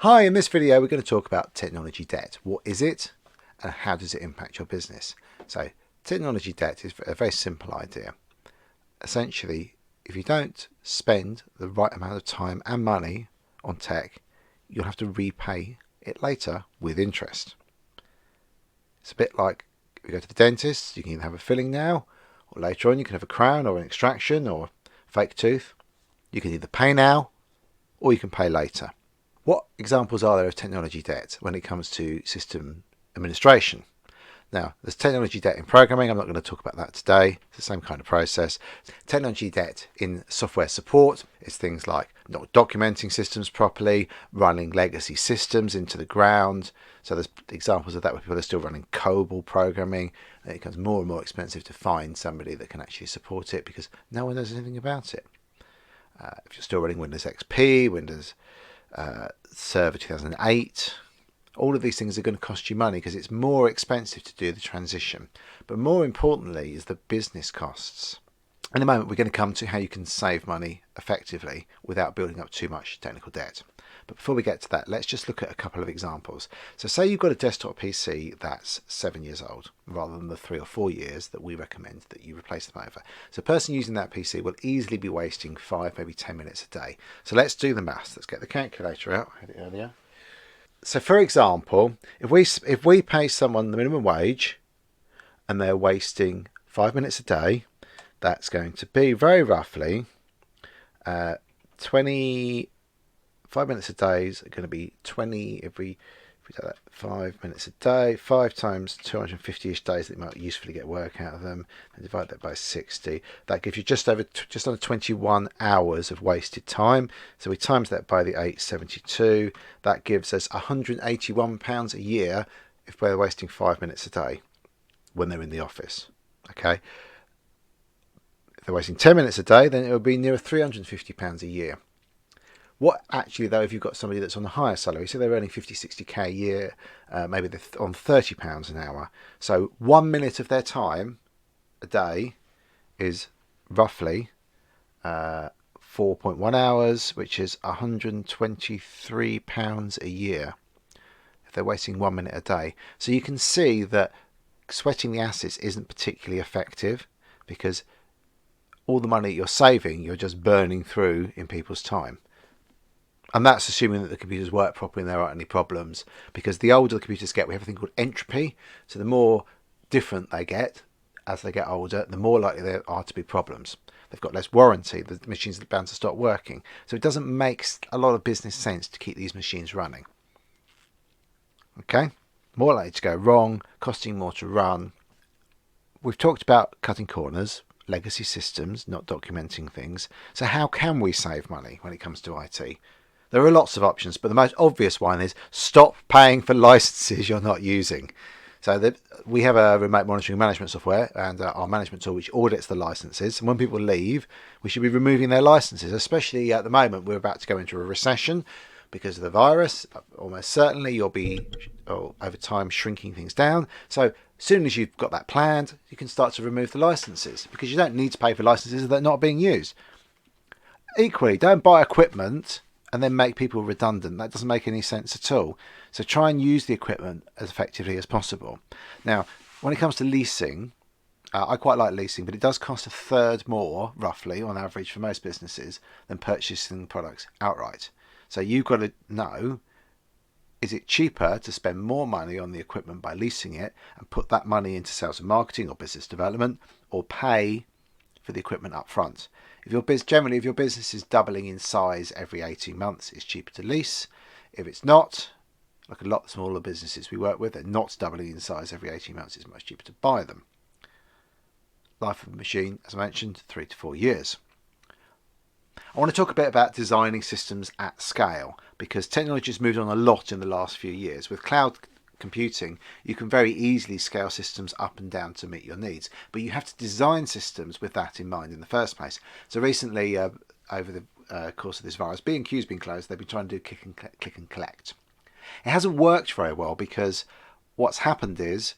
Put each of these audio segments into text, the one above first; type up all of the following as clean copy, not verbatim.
Hi, in this video we're going to talk about technology debt. What is it and how does it impact your business? So technology debt is a very simple idea. Essentially, if you don't spend the right amount of time and money on tech, you'll have to repay it later with interest. It's a bit like if you go to the dentist, you can either have a filling now or later on you can have a crown or an extraction or a fake tooth. You can either pay now or you can pay later. What examples are there of technology debt when it comes to system administration? Now, there's technology debt in programming. I'm not going to talk about that today. It's the same kind of process. Technology debt in software support is things like not documenting systems properly, running legacy systems into the ground. So there's examples of that where people are still running COBOL programming, and it becomes more and more expensive to find somebody that can actually support it because no one knows anything about it. If you're still running Windows XP, Windows Server 2008, all of these things are going to cost you money because it's more expensive to do the transition. But more importantly is the business costs. In a moment we're going to come to how you can save money effectively without building up too much technical debt. But before we get to that, let's just look at a couple of examples. So say you've got a desktop PC that's 7 years old, rather than the 3 or 4 years that we recommend that you replace them over. So a person using that PC will easily be wasting 5, maybe 10 minutes a day. So let's do the maths. Let's get the calculator out. I had it earlier. So for example, if we pay someone the minimum wage and they're wasting 5 minutes a day, that's going to be very roughly 20. 5 minutes a day is going to be 20 if we take that 5 minutes a day, 5 times 250-ish days that you might usefully get work out of them, and divide that by 60. That gives you just under 21 hours of wasted time. So we times that by the 872. That gives us £181 a year if we're wasting 5 minutes a day when they're in the office. Okay. If they're wasting 10 minutes a day, then it would be nearer £350 a year. What actually, though, if you've got somebody that's on a higher salary, so they're earning 50, 60k a year, maybe they're on £30 an hour. So 1 minute of their time a day is roughly 4.1 hours, which is £123 a year if they're wasting 1 minute a day. So you can see that sweating the assets isn't particularly effective because all the money you're saving, you're just burning through in people's time. And that's assuming that the computers work properly and there aren't any problems. Because the older the computers get, we have a thing called entropy. So the more different they get as they get older, the more likely there are to be problems. They've got less warranty. The machines are bound to stop working. So it doesn't make a lot of business sense to keep these machines running. Okay? More likely to go wrong, costing more to run. We've talked about cutting corners, legacy systems, not documenting things. So how can we save money when it comes to IT? There are lots of options, but the most obvious one is stop paying for licenses you're not using. So we have a remote monitoring management software and our management tool which audits the licenses. And when people leave, we should be removing their licenses, especially at the moment we're about to go into a recession because of the virus. Almost certainly you'll be over time shrinking things down. So as soon as you've got that planned, you can start to remove the licenses because you don't need to pay for licenses that are not being used. Equally, don't buy equipment and then make people redundant. That doesn't make any sense at all. So try and use the equipment as effectively as possible. Now, when it comes to leasing, I quite like leasing, but it does cost a third more, roughly, on average for most businesses, than purchasing products outright. So you've got to know, is it cheaper to spend more money on the equipment by leasing it and put that money into sales and marketing or business development, or pay for the equipment up front? If your business is doubling in size every 18 months, it's cheaper to lease. If it's not, like a lot of smaller businesses we work with, they're not doubling in size every 18 months, it's much cheaper to buy them. Life of a machine, as I mentioned, 3 to 4 years. I want to talk a bit about designing systems at scale because technology has moved on a lot in the last few years. With cloud computing, you can very easily scale systems up and down to meet your needs, but you have to design systems with that in mind in the first place. So recently, over the course of this virus, B&Q's been closed. They've been trying to do click and collect. It hasn't worked very well because what's happened is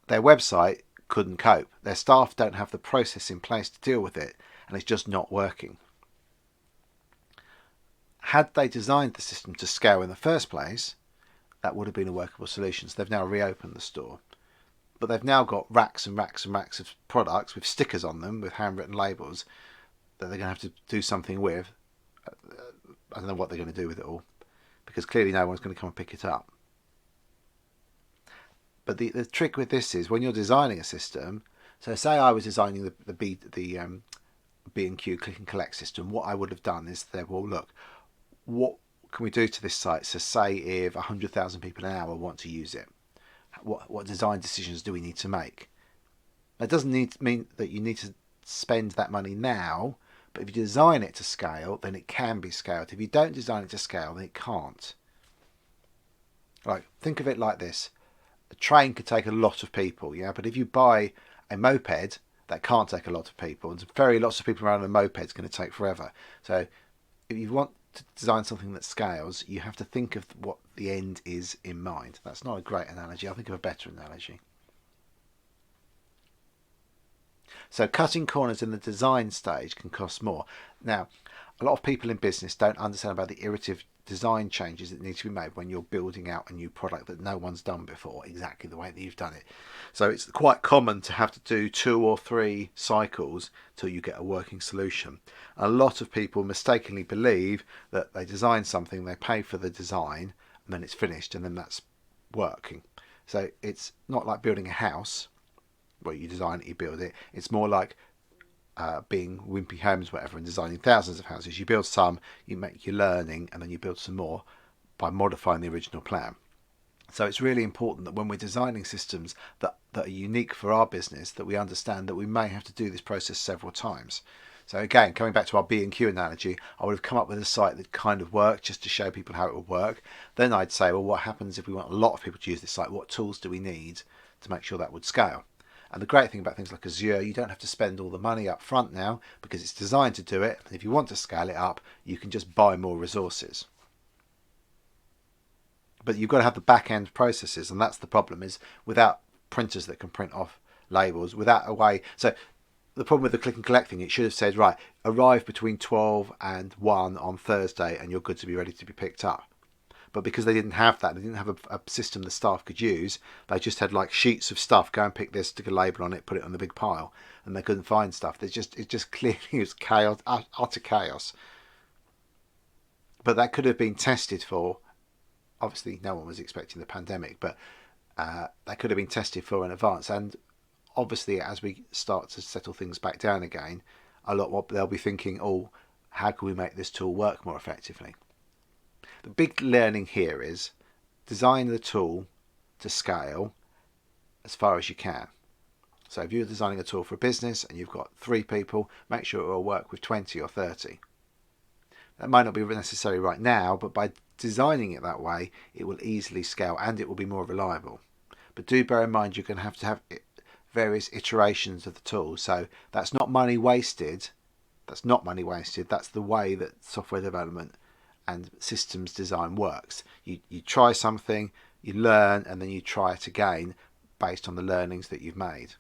their website couldn't cope. Their staff don't have the process in place to deal with it, and it's just not working. Had they designed the system to scale in the first place, that would have been a workable solution. So they've now reopened the store. But they've now got racks and racks and racks of products with stickers on them, with handwritten labels, that they're going to have to do something with. I don't know what they're going to do with it all, because clearly no one's going to come and pick it up. But the trick with this is when you're designing a system, so say I was designing the B&Q click and collect system, what I would have done is said, well, look, what can we do to this site? So say if 100,000 people an hour want to use it, what design decisions do we need to make? That doesn't mean that you need to spend that money now, but if you design it to scale, then it can be scaled. If you don't design it to scale, then it can't. Like, think of it like this. A train could take a lot of people, yeah, but if you buy a moped, that can't take a lot of people. And very lots of people around a moped is going to take forever. So if you want to design something that scales, you have to think of what the end is in mind. That's not a great analogy. I'll think of a better analogy. So cutting corners in the design stage can cost more. Now, a lot of people in business don't understand about the iterative design changes that need to be made when you're building out a new product that no one's done before exactly the way that you've done it. So it's quite common to have to do 2 or 3 cycles till you get a working solution. A lot of people mistakenly believe that they design something, they pay for the design, and then it's finished, and then that's working. So it's not like building a house where you design it, you build it. It's more like being Wimpy Holmes, whatever, and designing thousands of houses. You build some, you make your learning, and then you build some more by modifying the original plan. So it's really important that when we're designing systems that are unique for our business, that we understand that we may have to do this process several times. So again, coming back to our B&Q analogy, I would have come up with a site that kind of worked just to show people how it would work. Then I'd say, well, what happens if we want a lot of people to use this site? What tools do we need to make sure that would scale? And the great thing about things like Azure, you don't have to spend all the money up front now because it's designed to do it. And if you want to scale it up, you can just buy more resources. But you've got to have the back-end processes, and that's the problem, is without printers that can print off labels, without a way. So the problem with the click and collect thing, it should have said, right, arrive between 12 and 1 on Thursday and you're good to be ready to be picked up. But because they didn't have that, they didn't have a system the staff could use, they just had like sheets of stuff, go and pick this, stick a label on it, put it on the big pile, and they couldn't find stuff. It just clearly was chaos, utter chaos. But that could have been tested for, obviously no one was expecting the pandemic, but that could have been tested for in advance. And obviously as we start to settle things back down again, a lot more they'll be thinking, oh, how can we make this tool work more effectively? The big learning here is design the tool to scale as far as you can. So if you're designing a tool for a business and you've got 3 people, make sure it will work with 20 or 30. That might not be necessary right now, but by designing it that way, it will easily scale and it will be more reliable. But do bear in mind you're going to have various iterations of the tool. So that's not money wasted. That's not money wasted. That's the way that software development and systems design works. You try something, you learn, and then you try it again based on the learnings that you've made.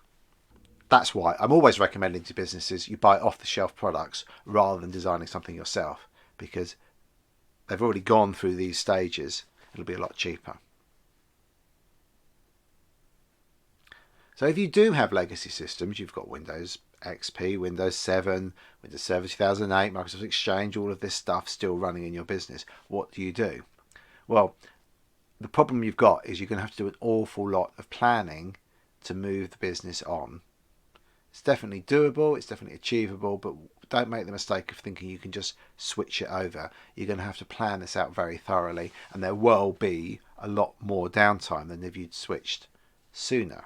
That's why I'm always recommending to businesses you buy off-the-shelf products rather than designing something yourself, because they've already gone through these stages. It'll be a lot cheaper. So if you do have legacy systems, you've got Windows XP, Windows 7, Windows Server 2008, Microsoft Exchange, all of this stuff still running in your business, what do you do? Well, the problem you've got is you're going to have to do an awful lot of planning to move the business on. It's definitely doable, it's definitely achievable, but don't make the mistake of thinking you can just switch it over. You're going to have to plan this out very thoroughly, and there will be a lot more downtime than if you'd switched sooner.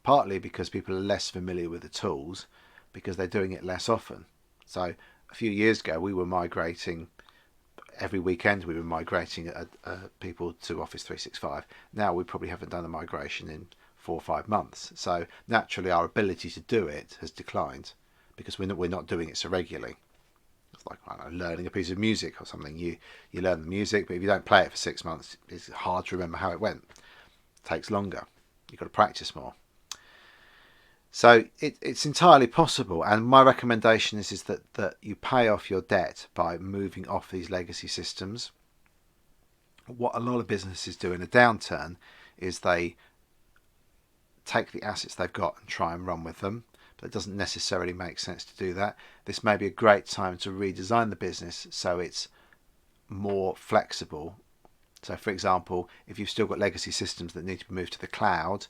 Partly because people are less familiar with the tools, because they're doing it less often. So a few years ago we were migrating, every weekend we were migrating people to Office 365. Now we probably haven't done a migration in 4 or 5 months. So naturally our ability to do it has declined because we're not doing it so regularly. It's like, I don't know, learning a piece of music or something. You learn the music, but if you don't play it for 6 months, it's hard to remember how it went. It takes longer. You've got to practice more. So it's entirely possible, and my recommendation is that you pay off your debt by moving off these legacy systems. What a lot of businesses do in a downturn is they take the assets they've got and try and run with them, but it doesn't necessarily make sense to do that. This may be a great time to redesign the business so it's more flexible. So for example, if you've still got legacy systems that need to be moved to the cloud,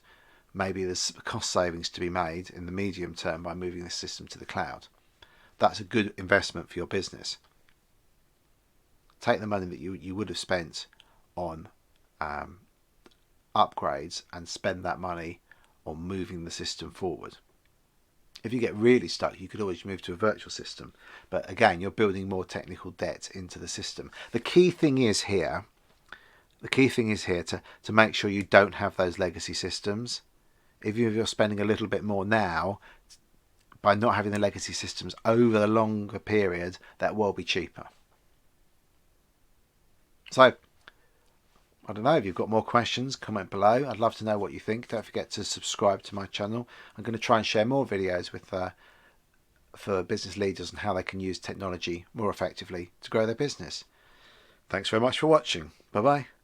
maybe there's cost savings to be made in the medium term by moving this system to the cloud. That's a good investment for your business. Take the money that you would have spent on upgrades and spend that money on moving the system forward. If you get really stuck, you could always move to a virtual system. But again, you're building more technical debt into the system. The key thing is here to make sure you don't have those legacy systems. If you're spending a little bit more now, by not having the legacy systems over the longer period, that will be cheaper. So, I don't know, if you've got more questions, comment below. I'd love to know what you think. Don't forget to subscribe to my channel. I'm going to try and share more videos for business leaders on how they can use technology more effectively to grow their business. Thanks very much for watching. Bye bye.